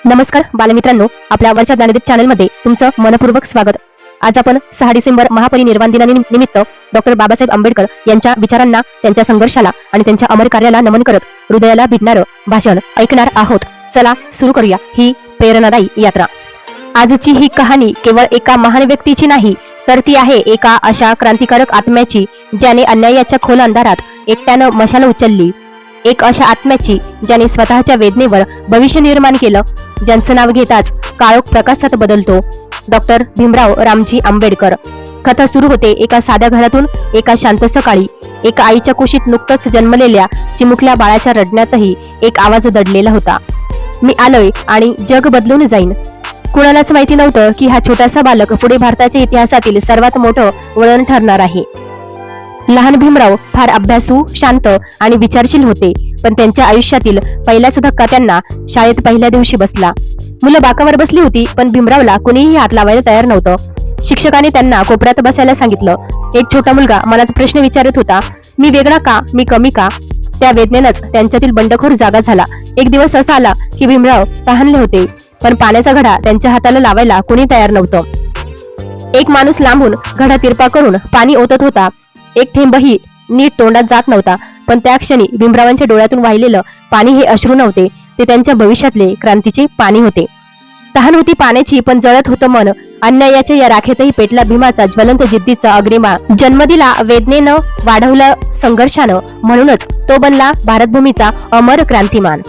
नमस्कार बालमित्रांनो, आपल्या वर्षा ज्ञानदीप चॅनलमध्ये तुमचं मनपूर्वक स्वागत। आज आपण 6 डिसेंबर महापरिनिर्वाण दिनानिमित्त डॉक्टर बाबासाहेब आंबेडकर यांच्या विचारांना, त्यांच्या संघर्षाला आणि त्यांच्या अमर कार्याला नमन करत हृदयाला भिडणारं भाषण ऐकणार आहोत। चला सुरू करूया ही प्रेरणादायी यात्रा। आजची ही कहाणी केवळ एका महान व्यक्तीची नाही, तर ती आहे एका अशा क्रांतिकारक आत्म्याची ज्याने अन्यायाच्या खोल अंधारात एकट्यानं मशाल उचलली, एक अशा आत्म्याची ज्याने स्वतःच्या वेदनेवर भविष्य निर्माण केलं, ज्यांचं नाव घेताच काळोख प्रकाशात बदलतो। डॉक्टर भीमराव रामजी आंबेडकर। कथा सुरू होते एका साध्या घरातून। एका शांत सकाळी एका आईच्या कुशीत नुकतंच जन्मलेल्या चिमुकल्या बाळाच्या रडण्यातही एक आवाज दडलेला होता, मी आलोय आणि जग बदलून जाईन। कुणालाच माहिती नव्हतं की हा छोटासा बालक पुढे भारताच्या इतिहासातील सर्वात मोठं वळण ठरणार आहे। लहान भीमराव फार अभ्यासू, शांत आणि विचारशील होते, पण त्यांच्या आयुष्यातील पहिलाच धक्का त्यांना शाळेत पहिल्या दिवशी बसला। मुलं बाकावर बसली होती, पण भीमरावला कुणीही हात लावायला तयार नव्हतं। शिक्षकाने त्यांना कोपऱ्यात बसायला सांगितलं। एक छोटा मुलगा मनात प्रश्न विचारत होता, मी वेगळा का, मी कमी का? त्या वेदनेनंच त्यांच्यातील बंडखोर जागा झाला। एक दिवस असा आला की भीमराव तहानले होते, पण पाण्याचा घडा त्यांच्या हाताला लावायला कुणी तयार नव्हतं। एक माणूस लांबून घडा तिरपा करून पाणी ओतत होता, एक थेंबही नीट तोंडात जात नव्हता, पण त्या क्षणी भीमरावांच्या डोळ्यातून वाहिलेलं पाणी हे अश्रू नव्हते, ते त्यांच्या भविष्यातले क्रांतीचे पाणी होते। तहान होती पाण्याची, पण जळत होतं मन। अन्यायाच्या या राखेतही पेटला भीमाचा ज्वलंत जिद्दीचा अग्निमा। जन्म दिला वेदनेनं, वाढवलं संघर्षानं, म्हणूनच तो बनला भारतभूमीचा अमर क्रांतिमान।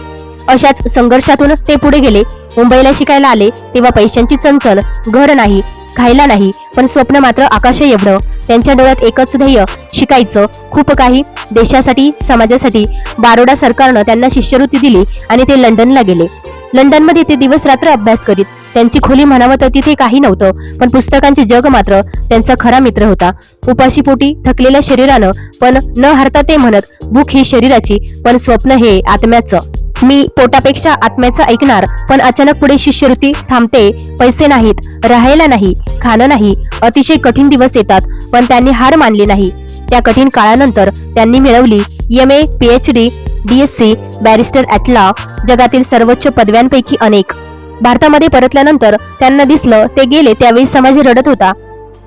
अशाच संघर्षातून ते पुढे गेले। मुंबईला शिकायला आले तेव्हा पैशांची चणचण, घर नाही, खायला नाही, पण स्वप्न मात्र आकाश एवढं। त्यांच्या डोळ्यात एकच ध्येय, शिकायचं, खूप काही, देशासाठी, समाजासाठी। बारोडा सरकारनं त्यांना शिष्यवृत्ती दिली आणि ते लंडनला गेले। लंडनमध्ये ते दिवस रात्र अभ्यास करीत। त्यांची खोली म्हणावं तर तिथे काही नव्हतं, पण पुस्तकांचे जग मात्र त्यांचा खरा मित्र होता। उपाशीपोटी थकलेल्या शरीरानं पण न हारता ते म्हणत, भूक ही शरीराची, पण स्वप्न हे आत्म्याचं। मी पोटापेक्षा आत्म्याचं ऐकणार। पण अचानक पुढे शिष्यवृत्ती थांबते। पैसे नाहीत, राहायला नाही, खाणं नाही, अतिशय कठीण दिवस येतात, पण त्यांनी हार मानली नाही। त्या कठीण काळानंतर त्यांनी मिळवली MA, PhD, DSc, barrister at law, जगातील सर्वोच्च पदव्यांपैकी अनेक। भारतामध्ये परतल्यानंतर त्यांना दिसलं ते गेले त्यावेळी समाज रडत होता,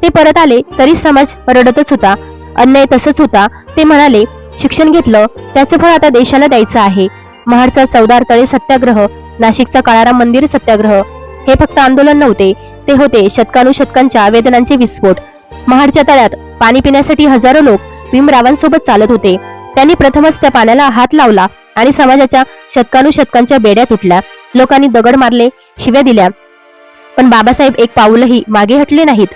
ते परत आले तरी समाज रडतच होता। अन्याय तसंच होता। ते म्हणाले, शिक्षण घेतलं त्याचं फळ आता देशाला द्यायचं आहे। महाडचा 14 तळे सत्याग्रह, नाशिकचा काळाराम मंदिर सत्याग्रह हे फक्त आंदोलन नव्हते, ते होते शतकानुशतकांच्या वेदनांचे विस्फोट। महाडच्या तळ्यात पाणी पिण्यासाठी हजारो लोक भीमरावांसोबत चालत होते। त्यांनी प्रथमच त्या पाण्याला हात लावला आणि समाजाच्या शतकानुशतकांच्या बेड्या तुटल्या। लोकांनी दगड मारले, शिव्या दिल्या, पण बाबासाहेब एक पाऊलही मागे हटले नाहीत।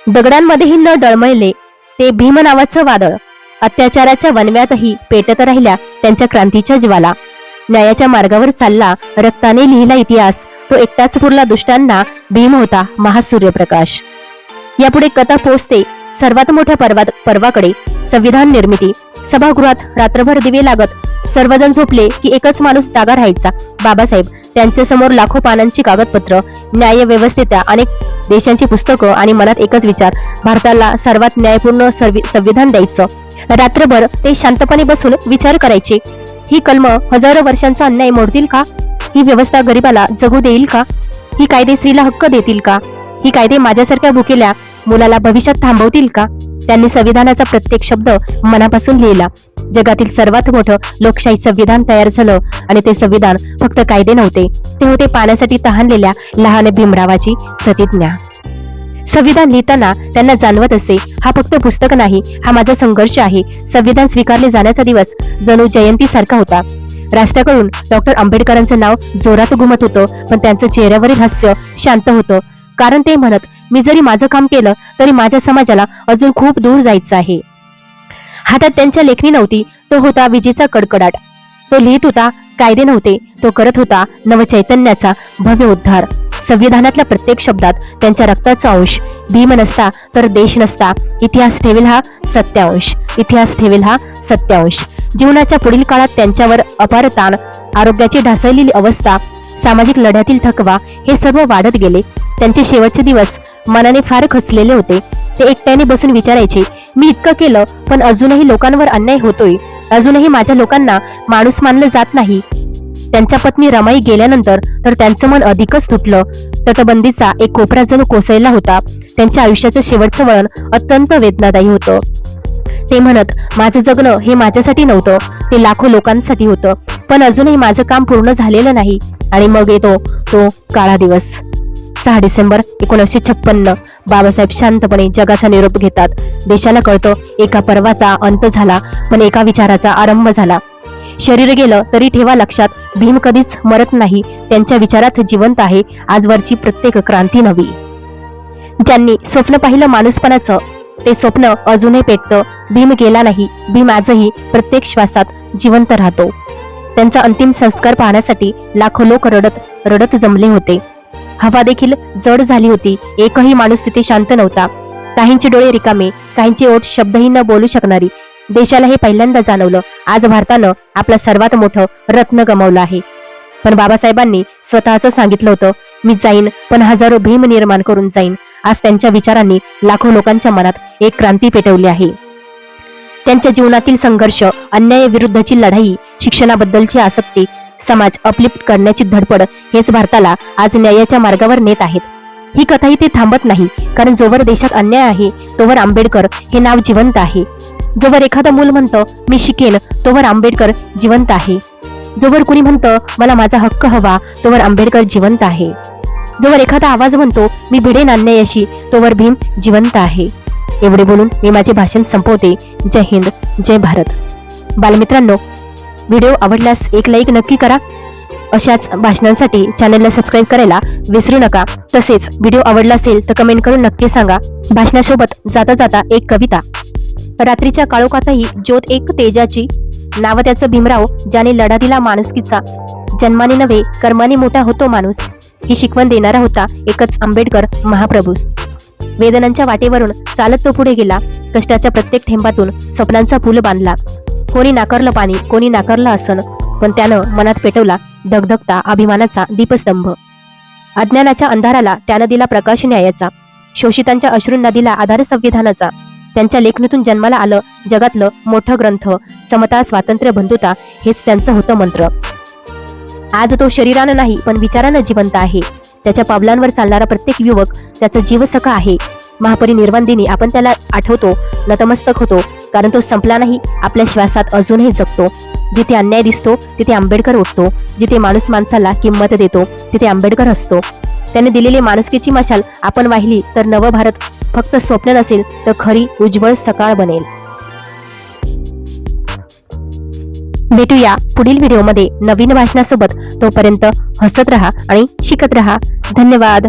दगडांमध्येही न डळमळले ते भीम नावाचं वादळ। अत्याचाराच्या वनव्यातही पेटत राहिल्या त्यांच्या क्रांतीच्या ज्वाला। न्यायाच्या मार्गावर चालला, रक्ताने लिहिला इतिहास, तो एकटाच पुरला दुष्टांना, भीम होता महासूर्यप्रकाश। यापुढे कथा पोहोचते सर्वात मोठ्या पर्वाकडे, संविधान निर्मिती। सभागृहात रात्रभर दिवे लागत, सर्वजण झोपले की एकच माणूस जागा राहायचा, बाबासाहेब। त्यांच्या समोर लाखो पानांची कागदपत्र, न्याय व्यवस्थेच्या अनेक देशांची पुस्तकं आणि मनात एकच विचार, भारताला सर्वात न्यायपूर्ण संविधान द्यायचं। रात्रभर ते शांतपणे बसून विचार करायचे, ही कलम हजारो वर्षांचा अन्याय मोडतील का? ही व्यवस्था गरिबाला जगू देईल का? ही कायदे स्त्रीला हक्क देतील का? ही कायदे माझ्यासारख्या भुकेल्या मुलाला भविष्यात थांबवतील का? त्यांनी संविधानाचा प्रत्येक शब्द मनापासून लिहिला। जगातील सर्वात मोठं लोकशाही संविधान तयार झालं, आणि ते संविधान फक्त कायदे नव्हते, ते होते पाण्यासाठी तहानलेल्या लहान भीमरावाची प्रतिज्ञा। संविधान लिहिताना त्यांना जाणवत असे, हा फक्त पुस्तक नाही, हा माझा संघर्ष आहे। संविधान स्वीकारले जाण्याचा दिवस जणू जयंतीसारखा होता। राष्ट्राकडून डॉक्टर आंबेडकरांचं नाव जोरात घुमत होतं, पण त्यांचं चेहऱ्यावरील हास्य शांत होतं, कारण ते म्हणत, मी जरी माझं काम केलं तरी माझ्या समाजाला अजून खूप दूर जायचं आहे। हातात त्यांच्या लेखणी नव्हती, तो होता विजेचा कडकडाट। तो लिहित होता, कायदे नव्हते, तो करत होता नवचैतन्याचा भव्य उद्धार। संविधानातल्या प्रत्येक शब्दात त्यांच्या रक्ताचा अंश। भीम नसता तर देश नसता, इतिहास ठेवेल हा सत्यांश, इतिहास ठेवेल हा सत्यांश। जीवनाच्या पुढील काळात त्यांच्यावर अपार ताण, आरोग्याची ढासळलेली अवस्था, सामाजिक लढ्यातील थकवा हे सर्व वाढत गेले। त्यांचे शेवटचे दिवस मनाने फार खचलेले होते। ते एकट्याने बसून विचारायचे, मी इतकं केलं पण अजूनही लोकांवर अन्याय होतोय, अजूनही माझ्या लोकांना माणूस मानलं जात नाही। त्यांच्या पत्नी रमाई गेल्यानंतर तर त्यांचं मन अधिकच तुटलं. तटबंदीचा एक कोपरा जणू कोसळला होता. त्यांच्या आयुष्याचं शेवटचं वळण अत्यंत वेदनादायी होतं. ते म्हणत, माझं जगणं हे माझ्यासाठी नव्हतं, ते लाखो लोकांसाठी होतं. पण अजूनही माझं काम पूर्ण झालेलं नाही. आणि मग येतो तो काळा दिवस. 6 डिसेंबर 1956 बाबासाहेब शांतपणे जगाचा निरोप घेतात. देशाला कळतं एका पर्वाचा अंत झाला, पण एका विचाराचा आरंभ झाला. शरीर गेलं तरी ठेवा लक्षात, भीम कधीच मरत नाही. त्यांच्या विचारात जिवंत आहे आजवरची प्रत्येक क्रांती नवी. ज्यांनी स्वप्न पाहिलं माणूसपणाचं, ते स्वप्न अजूनही पेटतं. भीम गेला नाही, भीम आजही प्रत्येक श्वासात जिवंत राहतो. त्यांचा अंतिम संस्कार पाहण्यासाठी लाखो लोक रडत रडत जमले होते. हवा देखील जड झाली होती. एकही माणूस तिथे शांत नव्हता. काहींचे डोळे रिकामे, काहींचे ओठ शब्दही न बोलू शकणारी. देशाला हे पहिल्यांदा जाणवलं, आज भारतानं आपलं सर्वात मोठं रत्न गमावलं आहे. पण बाबासाहेबांनी स्वतःच सांगितलं होतं, मी जाईन पण हजारो भीम निर्माण करून जाईन. आज त्यांच्या विचारांनी लाखो लोकांच्या मनात एक क्रांती पेटवली आहे. त्यांच्या जीवनातील संघर्ष, अन्यायाविरुद्धची लढाई, शिक्षणाबद्दलची आसक्ती, समाज अपलिफ्ट करण्याची धडपड हेच भारताला आज न्यायाच्या मार्गावर नेत आहेत. ही कथाही ते थांबत नाही, कारण जोवर देशात अन्याय आहे तोवर आंबेडकर हे नाव जिवंत आहे. जोवर एखादं मूल म्हणतं मी शिकेन, तोवर आंबेडकर जिवंत आहे. जोवर कुणी म्हणतं मला माझा हक्क हवा, तोवर आंबेडकर जिवंत आहे. जोवर एखादा आवाज म्हणतो मी भिडेन अन्यायाशी, तोवर भीम जिवंत आहे. एवढे बोलून मी माझे भाषण संपवते. जय हिंद, जय भारत. बालमित्रांनो, व्हिडिओ आवडल्यास एक लाईक नक्की करा. अशाच भाषणांसाठी चॅनलला सबस्क्राईब करायला विसरू नका. तसेच व्हिडिओ आवडला असेल तर कमेंट करून नक्की सांगा. भाषणासोबत जाता जाता एक कविता. रात्रीच्या काळोखातही ज्योत एक तेजाची, नाव त्याचं भीमराव, ज्याने लढा दिला माणुसकीचा. जन्माने नव्हे कर्माने मोठा होतो माणूस, ही शिकवण देणारा होता एकच आंबेडकर महाप्रभूस. वेदनांच्या वाटेवरून चालत तो पुढे गेला. कष्टाच्या प्रत्येक थेंबातून स्वप्नांचा पूल बांधला. कोणी नाकारलं पाणी, कोणी नाकारलं आसन, पण त्यानं मनात पेटवला धगधगता अभिमानाचा दीपस्तंभ. अज्ञानाच्या अंधाराला त्यानं दिला प्रकाश न्यायाचा. शोषितांच्या अश्रूंना दिला आधार संविधानाचा. त्यांच्या लेखणीतून जन्माला आलं जगातलं मोठं ग्रंथ. समता, स्वातंत्र्य, बंधुता हेच त्यांचं होतं मंत्र. आज तो शरीरानं नाही पण विचारानं जिवंत आहे. त्याच्या पावलांवर चालणारा प्रत्येक युवक त्याचा जीवसखा आहे. महापरिनिर्वाण दिनी आपण त्याला आठवतो, नतमस्तक होतो, कारण तो संपला नाही, आपल्या श्वासात अजूनही जगतो. जिथे अन्याय दिसतो तिथे आंबेडकर उठतो. जिथे माणूस माणसाला किंमत देतो तिथे आंबेडकर असतो. त्याने दिलेली माणुसकीची मशाल आपण वाहिली तर नवं भारत फक्त स्वप्न नसेल तर खरी उज्ज्वल सकाळ बनेल. भेटूया पुढील व्हिडिओमध्ये नवीन भाषणासोबत. तोपर्यंत हसत रहा आणि शिकत रहा. धन्यवाद.